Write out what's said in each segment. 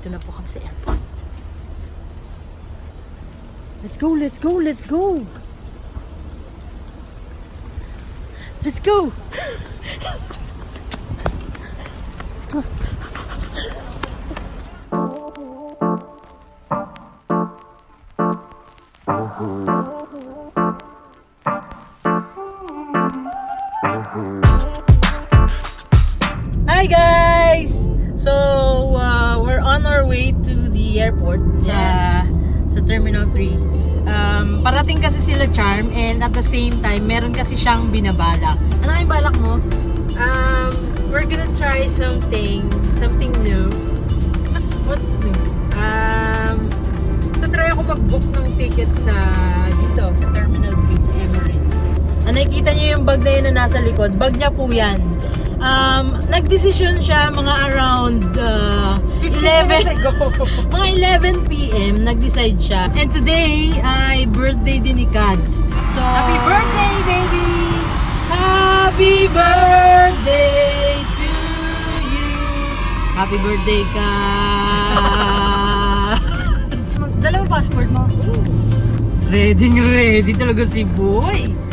nandito na po kami sa airport. Let's go, let's go, let's go! Let's go! Let's go! Hi guys! So, we're on our way to the airport sa Terminal 3. Parating kasi sila Charm and at the same time, meron kasi siyang binabalak. Ano yung balak mo? We're gonna try something new. What's new? Try ako mag-book ng ticket sa Terminal 3 sa Emirates. Nakikita niyo yung bag na yun na nasa likod. Bag niya po yan. Nagdesisyon siya mga around 11 mga 11 PM nag-decide siya. And today ay birthday din ni Kads. So happy birthday baby! Happy birthday to you! Happy birthday Kads! Dala mo passport mo? Ready talaga si boy!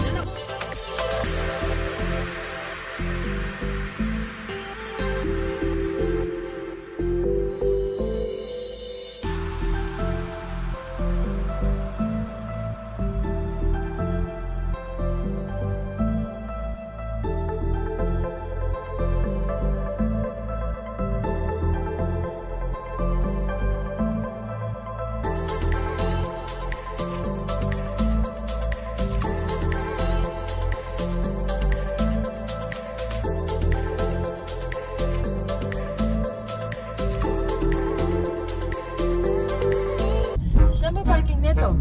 Saan ba parking nito?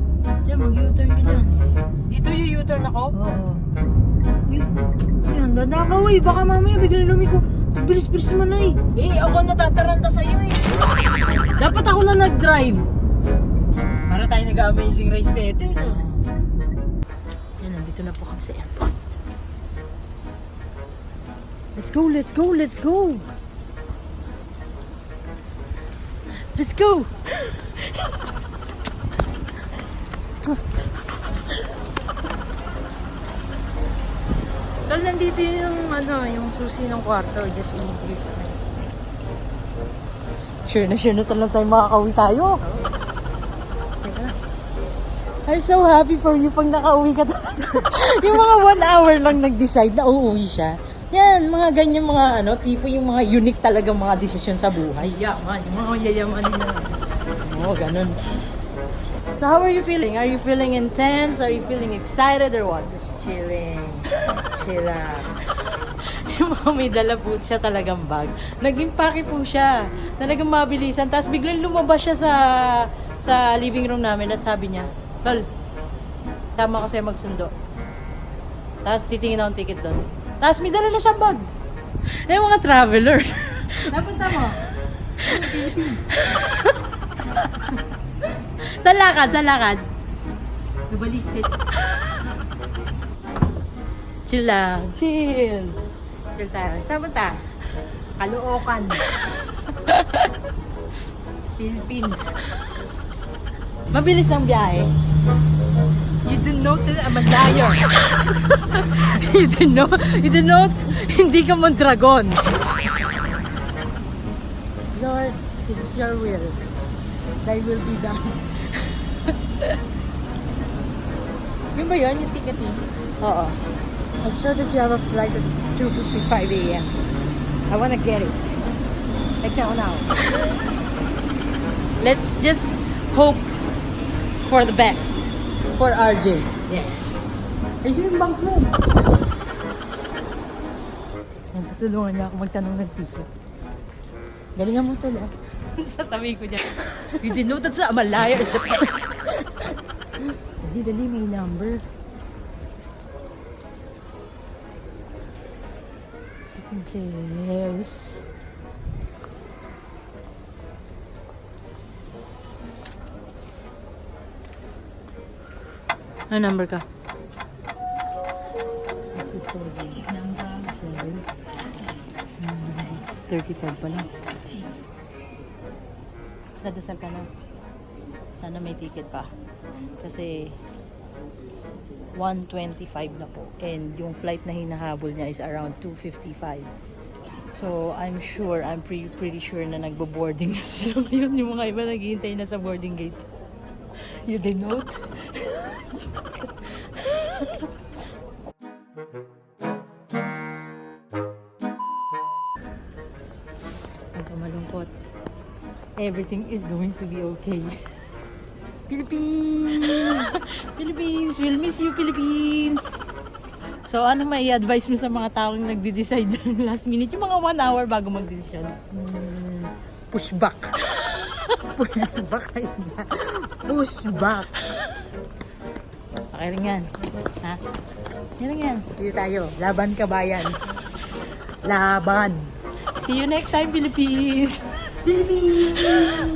Diyan, mag-U-turn ka dyan. Dito yung U-turn ako? Oo. Yan, dada ka uy. Baka mamaya biglang lumiko. Bilis-bilis mo na eh. Ako natataranta sa'yo eh. Dapat ako na nag-drive. Para tayo nag-amazing race nito eh. Yan, nandito na po kami sa airport. Let's go, let's go, let's go! Let's go! Tol, nandito yung yung susi ng kwarto. Just in case. Sure na talaga tayo makakauwi tayo. I'm so happy for you pag nakauwi ka talaga. Yung mga 1 hour lang nag-decide na uuwi siya. Yan, mga ganyan mga tipo yung mga unique talagang mga desisyon sa buhay. Yaman, yung mga yayaman nila. Oo, ganun. So how are you feeling? Are you feeling intense? Are you feeling excited or what? Just chilling. Chill lang. Yung mga may dala po siya talagang bag. Nag-impake po siya. Talagang mabilisan. Tapos biglang lumabas siya sa living room namin at sabi niya, Tol, tama kasi magsundo. Tapos titingin akong ticket doon. Tapos may dala na siyang bag. Yung mga traveler. Napunta mo? Philippines. Saan lakad? Nabalitsit. Chill lang. Chill tayo. Saan ta? Caloocan. Philippines. Mabilis ang biyahe. You didn't know that I'm a liar. You didn't know, hindi ka Mondragon. Lord, this is your will. Thy will be done. Yun ba yun? Yung ticket niya? Oo. I saw that you have a flight at 2:55 AM. I wanna get it. Like now. Let's just hope for the best. For RJ. Yes. Ayun yung bangs mo. Tutulungan niya ako magtanong ng ticket. Galingan mo tuloy. Sa tabi ko niya. You didn't know that I'm a liar. Dali, may number. Yes. Ano number ka? 35 pa lang. Nadasal ka na. Sana may ticket pa. Kasi 1:25 na po. And yung flight na hinahabol niya is around 2:55. So, I'm pretty sure na nagbo-boarding na sila ngayon. Yung mga iba naghihintay na sa boarding gate. You did note? Huwag ka malungkot. Everything is going to be okay. Philippines! Philippines! We'll miss you, Philippines! So, ano may advice mo sa mga taong nagde-decide ng last minute? Yung mga 1 hour bago mag-decision. Push back. Push back kayo dyan. Push back. Okay lang yan. Ha? Yan lang yan. Dito tayo. Laban kabayan. Laban. See you next time, Philippines! Philippines!